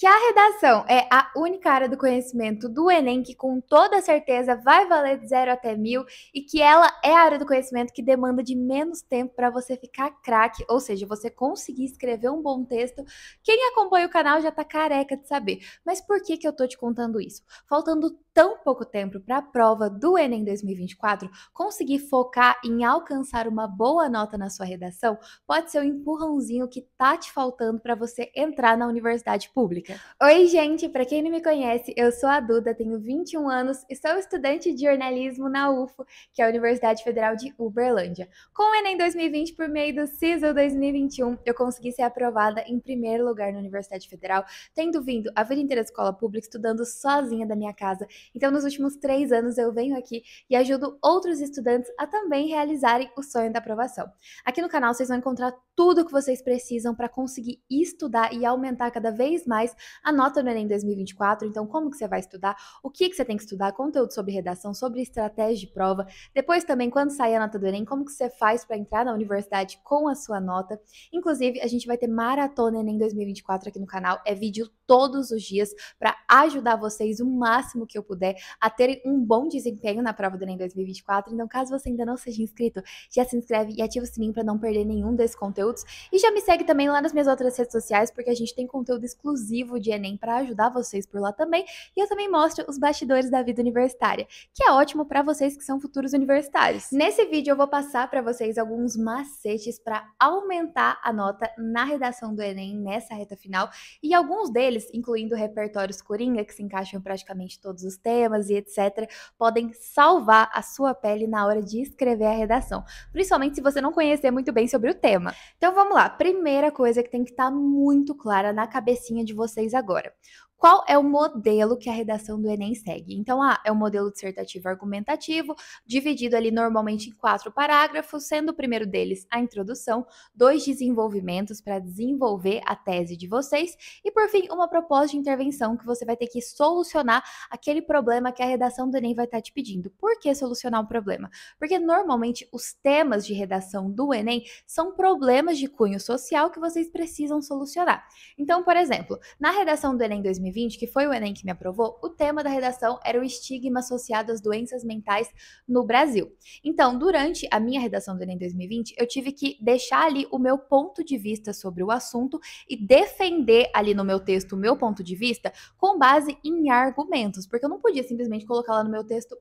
Que a redação é a única área do conhecimento do Enem que com toda certeza vai valer de 0 até 1000 e que ela é a área do conhecimento que demanda de menos tempo para você ficar craque, ou seja, você conseguir escrever um bom texto. Quem acompanha o canal já tá careca de saber. Mas por que eu tô te contando isso? Faltando tão pouco tempo para a prova do Enem 2024, conseguir focar em alcançar uma boa nota na sua redação pode ser o empurrãozinho que tá te faltando para você entrar na universidade pública. Oi, gente! Para quem não me conhece, eu sou a Duda, tenho 21 anos e sou estudante de jornalismo na UFO, que é a Universidade Federal de Uberlândia. Com o Enem 2020, por meio do CISL 2021, eu consegui ser aprovada em primeiro lugar na Universidade Federal, tendo vindo a vida inteira da escola pública, estudando sozinha da minha casa. Então, nos últimos 3 anos, eu venho aqui e ajudo outros estudantes a também realizarem o sonho da aprovação. Aqui no canal, vocês vão encontrar tudo o que vocês precisam para conseguir estudar e aumentar cada vez mais a nota no Enem 2024. Então, como que você vai estudar? O que você tem que estudar? Conteúdo sobre redação, sobre estratégia de prova. Depois também, quando sair a nota do Enem, como que você faz para entrar na universidade com a sua nota. Inclusive, a gente vai ter maratona Enem 2024 aqui no canal. É vídeo todos os dias para ajudar vocês o máximo que eu puder a terem um bom desempenho na prova do Enem 2024. Então, caso você ainda não seja inscrito, já se inscreve e ativa o sininho para não perder nenhum desses conteúdos. E já me segue também lá nas minhas outras redes sociais, porque a gente tem conteúdo exclusivo de Enem para ajudar vocês por lá também. E eu também mostro os bastidores da vida universitária, que é ótimo para vocês que são futuros universitários. Nesse vídeo eu vou passar para vocês alguns macetes para aumentar a nota na redação do Enem nessa reta final, e alguns deles, incluindo repertórios coringa, que se encaixam em praticamente todos os temas e etc., podem salvar a sua pele na hora de escrever a redação, principalmente se você não conhecer muito bem sobre o tema. Então vamos lá, primeira coisa que tem que estar muito clara na cabecinha de vocês agora. Qual é o modelo que a redação do Enem segue? Então, é um modelo dissertativo argumentativo, dividido ali normalmente em 4 parágrafos, sendo o primeiro deles a introdução, 2 desenvolvimentos para desenvolver a tese de vocês e, por fim, uma proposta de intervenção que você vai ter que solucionar aquele problema que a redação do Enem vai estar te pedindo. Por que solucionar um problema? Porque normalmente os temas de redação do Enem são problemas de cunho social que vocês precisam solucionar. Então, por exemplo, na redação do Enem 2020, que foi o Enem que me aprovou, o tema da redação era o estigma associado às doenças mentais no Brasil. Então, durante a minha redação do Enem 2020, eu tive que deixar ali o meu ponto de vista sobre o assunto e defender ali no meu texto o meu ponto de vista com base em argumentos, porque eu não podia simplesmente colocar lá no meu texto,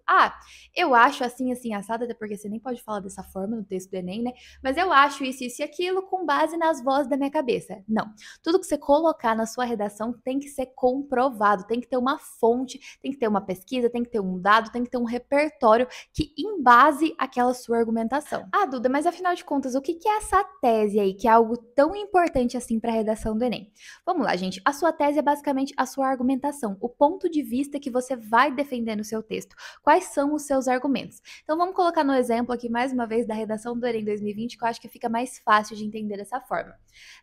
eu acho assim, assim, assado, até porque você nem pode falar dessa forma no texto do Enem, né? Mas eu acho isso e aquilo com base nas vozes da minha cabeça. Não. Tudo que você colocar na sua redação tem que ser comprovado, tem que ter uma fonte, tem que ter uma pesquisa, tem que ter um dado, tem que ter um repertório que embase aquela sua argumentação. Duda, mas afinal de contas, o que é essa tese aí, que é algo tão importante assim para a redação do Enem? Vamos lá, gente. A sua tese é basicamente a sua argumentação, o ponto de vista que você vai defender no seu texto. Quais são os seus argumentos? Então vamos colocar no exemplo aqui mais uma vez da redação do Enem 2020, que eu acho que fica mais fácil de entender dessa forma.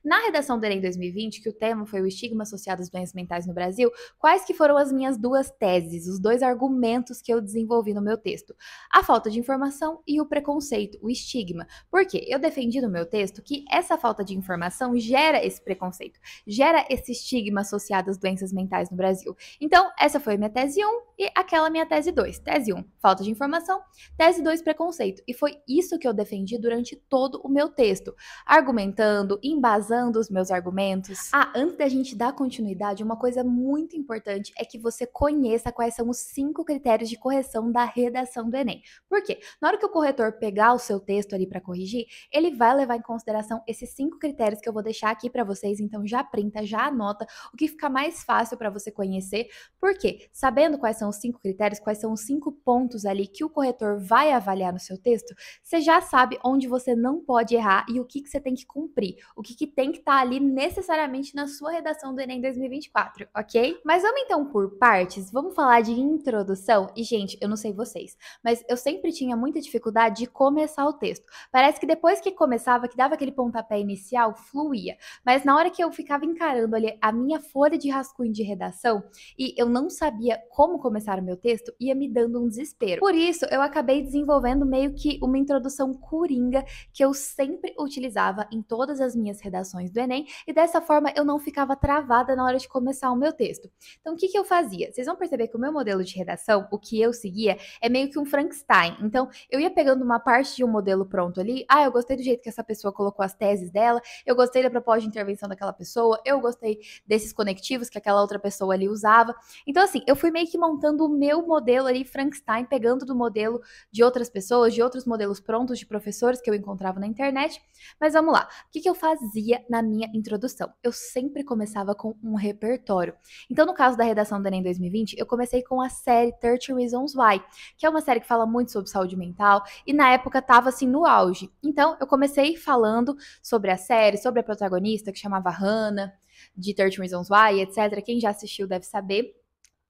Na redação do Enem 2020, que o tema foi o estigma associado às doenças mentais no Brasil, quais que foram as minhas 2 teses, os 2 argumentos que eu desenvolvi no meu texto? A falta de informação e o preconceito, o estigma. Por quê? Eu defendi no meu texto que essa falta de informação gera esse preconceito, gera esse estigma associado às doenças mentais no Brasil. Então, essa foi a minha tese 1 e aquela minha tese 2. Tese 1, falta de informação. Tese 2, preconceito. E foi isso que eu defendi durante todo o meu texto, argumentando, embasando os meus argumentos. Antes da gente dar continuidade, uma coisa muito importante é que você conheça quais são os 5 critérios de correção da redação do Enem. Por quê? Na hora que o corretor pegar o seu texto ali para corrigir, ele vai levar em consideração esses 5 critérios que eu vou deixar aqui para vocês, então já printa, já anota, o que fica mais fácil para você conhecer. Por quê? Sabendo quais são os 5 critérios, quais são os 5 pontos ali que o corretor vai avaliar no seu texto, você já sabe onde você não pode errar e o que você tem que cumprir, o que tem que estar ali necessariamente na sua redação do Enem 2024, ok? Mas vamos então por partes, vamos falar de introdução. E gente, eu não sei vocês, mas eu sempre tinha muita dificuldade de começar o texto. Parece que depois que começava, que dava aquele pontapé inicial, fluía. Mas na hora que eu ficava encarando ali a minha folha de rascunho de redação e eu não sabia como começar o meu texto, ia me dando um desespero. Por isso, eu acabei desenvolvendo meio que uma introdução coringa que eu sempre utilizava em todas as minhas redações do Enem, e dessa forma eu não ficava travada na hora de começar o meu texto. Então, o que eu fazia? Vocês vão perceber que o meu modelo de redação, o que eu seguia, é meio que um Frankenstein. Então, eu ia pegando uma parte de um modelo pronto ali. Ah, eu gostei do jeito que essa pessoa colocou as teses dela, eu gostei da proposta de intervenção daquela pessoa, eu gostei desses conectivos que aquela outra pessoa ali usava. Então, assim, eu fui meio que montando o meu modelo ali, Frankenstein, pegando do modelo de outras pessoas, de outros modelos prontos de professores que eu encontrava na internet. Mas vamos lá, o que eu fazia na minha introdução? Eu sempre começava com um repertório. Então, no caso da redação do Enem 2020, eu comecei com a série 30 Reasons Why, que é uma série que fala muito sobre saúde mental e na época tava assim no auge. Então, eu comecei falando sobre a série, sobre a protagonista que chamava Hannah, de 30 Reasons Why, etc. Quem já assistiu deve saber.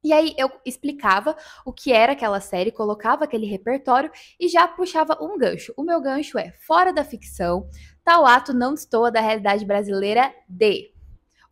E aí eu explicava o que era aquela série, colocava aquele repertório e já puxava um gancho. O meu gancho é: fora da ficção, tal ato não destoa da realidade brasileira de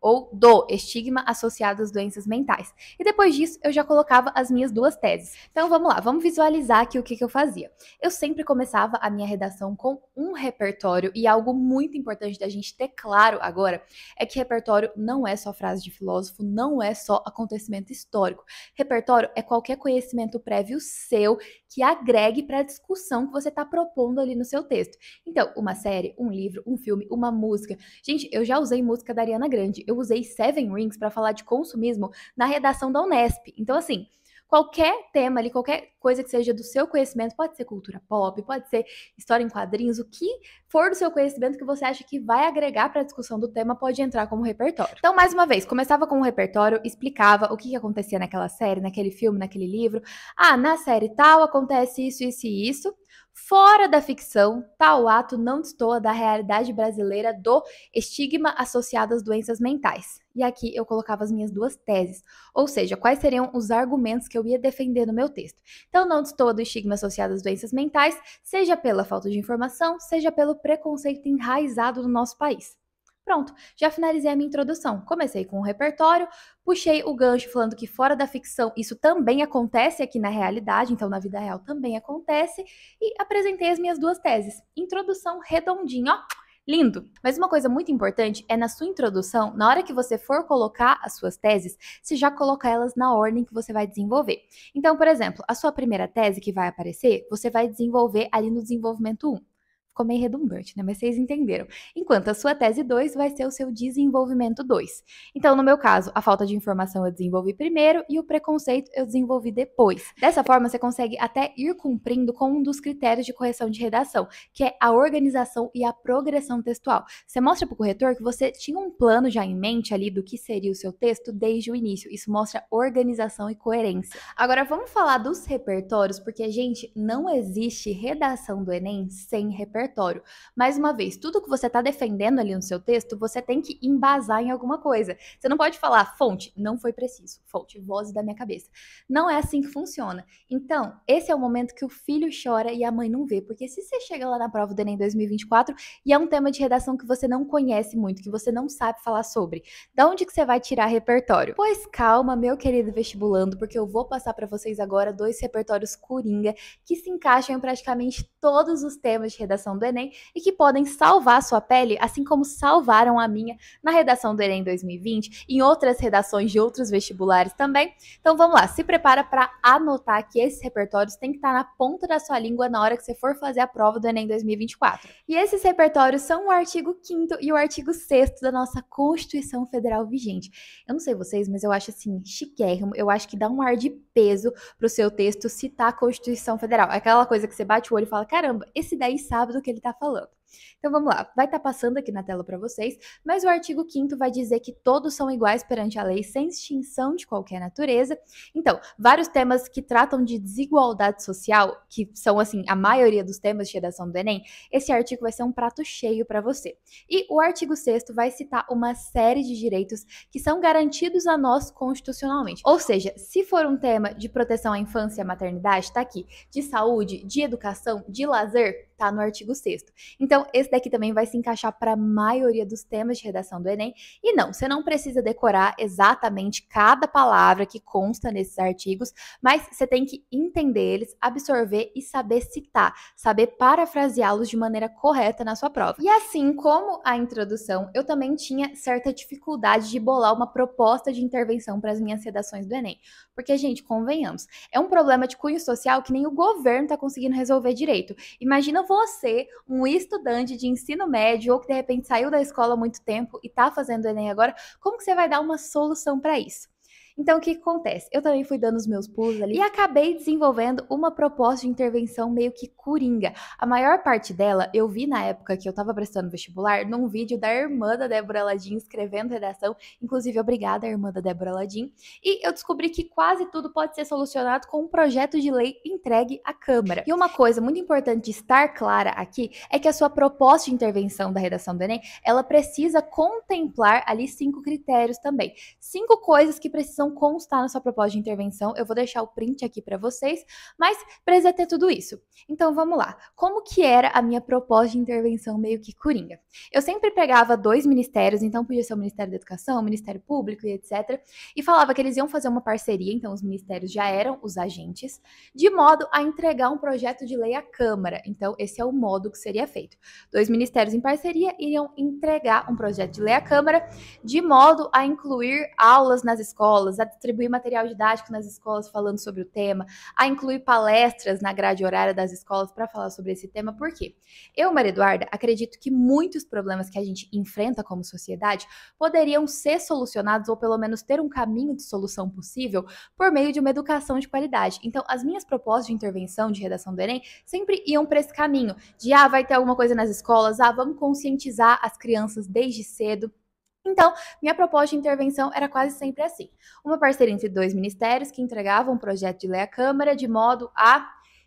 ou do estigma associado às doenças mentais. E depois disso, eu já colocava as minhas duas teses. Então vamos lá, vamos visualizar aqui o que eu fazia. Eu sempre começava a minha redação com um repertório, e algo muito importante da gente ter claro agora é que repertório não é só frase de filósofo, não é só acontecimento histórico. Repertório é qualquer conhecimento prévio seu que agregue para a discussão que você está propondo ali no seu texto. Então, uma série, um livro, um filme, uma música. Gente, eu já usei música da Ariana Grande. Eu usei Seven Rings para falar de consumismo na redação da Unesp. Então, assim, qualquer tema ali, qualquer coisa que seja do seu conhecimento, pode ser cultura pop, pode ser história em quadrinhos, o que for do seu conhecimento que você acha que vai agregar para a discussão do tema, pode entrar como repertório. Então, mais uma vez, começava com um repertório, explicava o que acontecia naquela série, naquele filme, naquele livro. Ah, na série tal acontece isso, isso e isso. Fora da ficção, tal ato não destoa da realidade brasileira do estigma associado às doenças mentais. E aqui eu colocava as minhas duas teses, ou seja, quais seriam os argumentos que eu ia defender no meu texto. Então, não destoa do estigma associado às doenças mentais, seja pela falta de informação, seja pelo preconceito enraizado no nosso país. Pronto, já finalizei a minha introdução. Comecei com um repertório, puxei o gancho falando que fora da ficção isso também acontece aqui na realidade, então na vida real também acontece, e apresentei as minhas duas teses. Introdução redondinha, ó, lindo! Mas uma coisa muito importante é na sua introdução, na hora que você for colocar as suas teses, você já colocar elas na ordem que você vai desenvolver. Então, por exemplo, a sua primeira tese que vai aparecer, você vai desenvolver ali no desenvolvimento 1. Ficou meio redundante, né? Mas vocês entenderam. Enquanto a sua tese 2 vai ser o seu desenvolvimento 2. Então, no meu caso, a falta de informação eu desenvolvi primeiro e o preconceito eu desenvolvi depois. Dessa forma, você consegue até ir cumprindo com um dos critérios de correção de redação, que é a organização e a progressão textual. Você mostra para o corretor que você tinha um plano já em mente ali do que seria o seu texto desde o início. Isso mostra organização e coerência. Agora, vamos falar dos repertórios, porque, gente, não existe redação do Enem sem repertório. Mais uma vez, tudo que você está defendendo ali no seu texto, você tem que embasar em alguma coisa. Você não pode falar, fonte, não foi preciso, fonte, voz da minha cabeça. Não é assim que funciona. Então, esse é o momento que o filho chora e a mãe não vê, porque se você chega lá na prova do Enem 2024 e é um tema de redação que você não conhece muito, que você não sabe falar sobre, da onde que você vai tirar repertório? Pois calma, meu querido vestibulando, porque eu vou passar para vocês agora 2 repertórios coringa que se encaixam em praticamente todos os temas de redação do Enem e que podem salvar a sua pele, assim como salvaram a minha na redação do Enem 2020 e em outras redações de outros vestibulares também. Então vamos lá, se prepara para anotar que esses repertórios têm que estar na ponta da sua língua na hora que você for fazer a prova do Enem 2024. E esses repertórios são o artigo 5º e o artigo 6º da nossa Constituição Federal vigente. Eu não sei vocês, mas eu acho assim chiquérrimo, eu acho que dá um ar de peso pro seu texto citar a Constituição Federal. Aquela coisa que você bate o olho e fala, caramba, esse daí sabe do que ele tá falando. Então vamos lá, vai estar passando aqui na tela para vocês, mas o artigo 5º vai dizer que todos são iguais perante a lei sem distinção de qualquer natureza. Então, vários temas que tratam de desigualdade social, que são assim a maioria dos temas de redação do Enem, esse artigo vai ser um prato cheio para você. E o artigo 6º vai citar uma série de direitos que são garantidos a nós constitucionalmente. Ou seja, se for um tema de proteção à infância e à maternidade, tá aqui. De saúde, de educação, de lazer, tá no artigo 6º. Então, Então, esse daqui também vai se encaixar para a maioria dos temas de redação do Enem. E não, você não precisa decorar exatamente cada palavra que consta nesses artigos, mas você tem que entender eles, absorver e saber citar, saber parafraseá-los de maneira correta na sua prova. E assim como a introdução, eu também tinha certa dificuldade de bolar uma proposta de intervenção para as minhas redações do Enem. Porque, gente, convenhamos, é um problema de cunho social que nem o governo está conseguindo resolver direito. Imagina você, um estudante de ensino médio ou que de repente saiu da escola há muito tempo e está fazendo o Enem agora, como que você vai dar uma solução para isso? Então, o que acontece? Eu também fui dando os meus pulos ali e acabei desenvolvendo uma proposta de intervenção meio que coringa. A maior parte dela eu vi na época que eu estava prestando vestibular num vídeo da irmã da Débora Ladim escrevendo redação. Inclusive, obrigada, irmã da Débora Ladim. E eu descobri que quase tudo pode ser solucionado com um projeto de lei entregue à Câmara. E uma coisa muito importante de estar clara aqui é que a sua proposta de intervenção da redação do Enem, ela precisa contemplar ali 5 critérios também. 5 coisas que precisam constar na sua proposta de intervenção. Eu vou deixar o print aqui para vocês, mas precisa ter tudo isso. Então vamos lá. Como que era a minha proposta de intervenção meio que coringa? Eu sempre pegava 2 ministérios, então podia ser o Ministério da Educação, o Ministério Público e etc. E falava que eles iam fazer uma parceria, então os ministérios já eram os agentes, de modo a entregar um projeto de lei à Câmara. Então esse é o modo que seria feito. 2 ministérios em parceria iriam entregar um projeto de lei à Câmara, de modo a incluir aulas nas escolas, a distribuir material didático nas escolas falando sobre o tema, a incluir palestras na grade horária das escolas para falar sobre esse tema. Por quê? Eu, Maria Eduarda, acredito que muitos problemas que a gente enfrenta como sociedade poderiam ser solucionados ou pelo menos ter um caminho de solução possível por meio de uma educação de qualidade. Então, as minhas propostas de intervenção de redação do Enem sempre iam para esse caminho de vai ter alguma coisa nas escolas, vamos conscientizar as crianças desde cedo. Então, minha proposta de intervenção era quase sempre assim. Uma parceria entre 2 ministérios que entregavam um projeto de lei à Câmara de modo a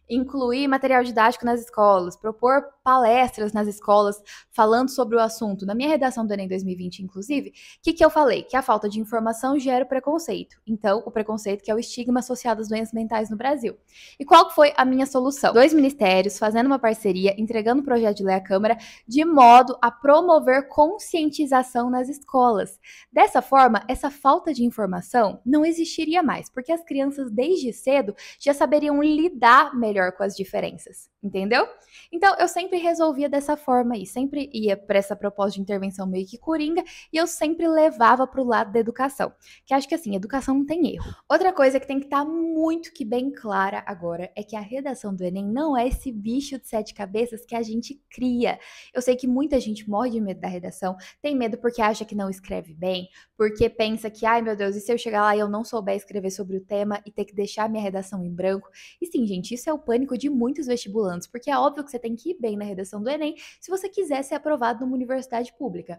incluir material didático nas escolas, propor palestras nas escolas falando sobre o assunto. Na minha redação do Enem 2020, inclusive, o que eu falei? Que a falta de informação gera o preconceito. Então, o preconceito que é o estigma associado às doenças mentais no Brasil. E qual foi a minha solução? 2 ministérios fazendo uma parceria, entregando um projeto de lei à Câmara, de modo a promover conscientização nas escolas. Dessa forma, essa falta de informação não existiria mais, porque as crianças desde cedo já saberiam lidar melhor com as diferenças, entendeu? Então, eu sempre resolvia dessa forma aí, sempre ia para essa proposta de intervenção meio que coringa e eu sempre levava para o lado da educação, que acho que assim, educação não tem erro. Outra coisa que tem que estar muito que bem clara agora é que a redação do Enem não é esse bicho de 7 cabeças que a gente cria. Eu sei que muita gente morre de medo da redação, tem medo porque acha que não escreve bem, porque pensa que, ai meu Deus, e se eu chegar lá e eu não souber escrever sobre o tema e ter que deixar minha redação em branco? E sim, gente, isso é o pânico de muitos vestibulantes, porque é óbvio que você tem que ir bem na redação do Enem se você quiser ser aprovado numa universidade pública.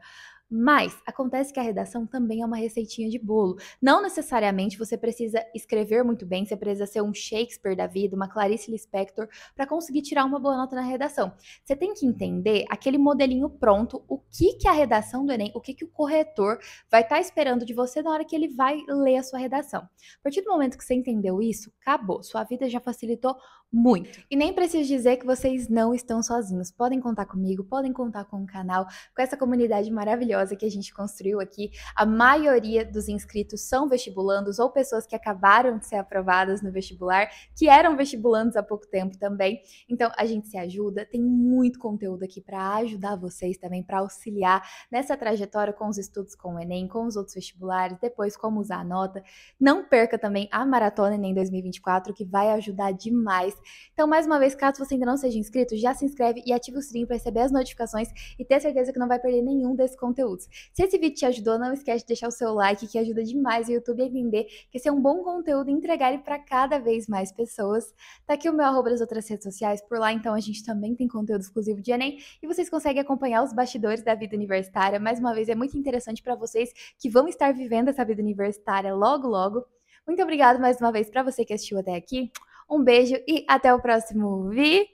Mas acontece que a redação também é uma receitinha de bolo. Não necessariamente você precisa escrever muito bem, você precisa ser um Shakespeare da vida, uma Clarice Lispector, para conseguir tirar uma boa nota na redação. Você tem que entender aquele modelinho pronto, o que a redação do Enem, o que o corretor vai estar esperando de você na hora que ele vai ler a sua redação. A partir do momento que você entendeu isso, acabou. Sua vida já facilitou muito. E nem preciso dizer que vocês não estão sozinhos. Podem contar comigo, podem contar com o canal, com essa comunidade maravilhosa que a gente construiu aqui. A maioria dos inscritos são vestibulandos ou pessoas que acabaram de ser aprovadas no vestibular, que eram vestibulandos há pouco tempo também. Então, a gente se ajuda, tem muito conteúdo aqui para ajudar vocês também, para auxiliar nessa trajetória com os estudos com o Enem, com os outros vestibulares, depois como usar a nota. Não perca também a Maratona Enem 2024, que vai ajudar demais. Então, mais uma vez, caso você ainda não seja inscrito, já se inscreve e ativa o sininho para receber as notificações e ter certeza que não vai perder nenhum desses conteúdos. Se esse vídeo te ajudou, não esquece de deixar o seu like, que ajuda demais o YouTube a entender que esse é um bom conteúdo e entregar ele para cada vez mais pessoas. Tá aqui o meu arroba das outras redes sociais, por lá então a gente também tem conteúdo exclusivo de Enem e vocês conseguem acompanhar os bastidores da vida universitária. Mais uma vez, é muito interessante para vocês que vão estar vivendo essa vida universitária logo, logo. Muito obrigada mais uma vez para você que assistiu até aqui. Um beijo e até o próximo vídeo!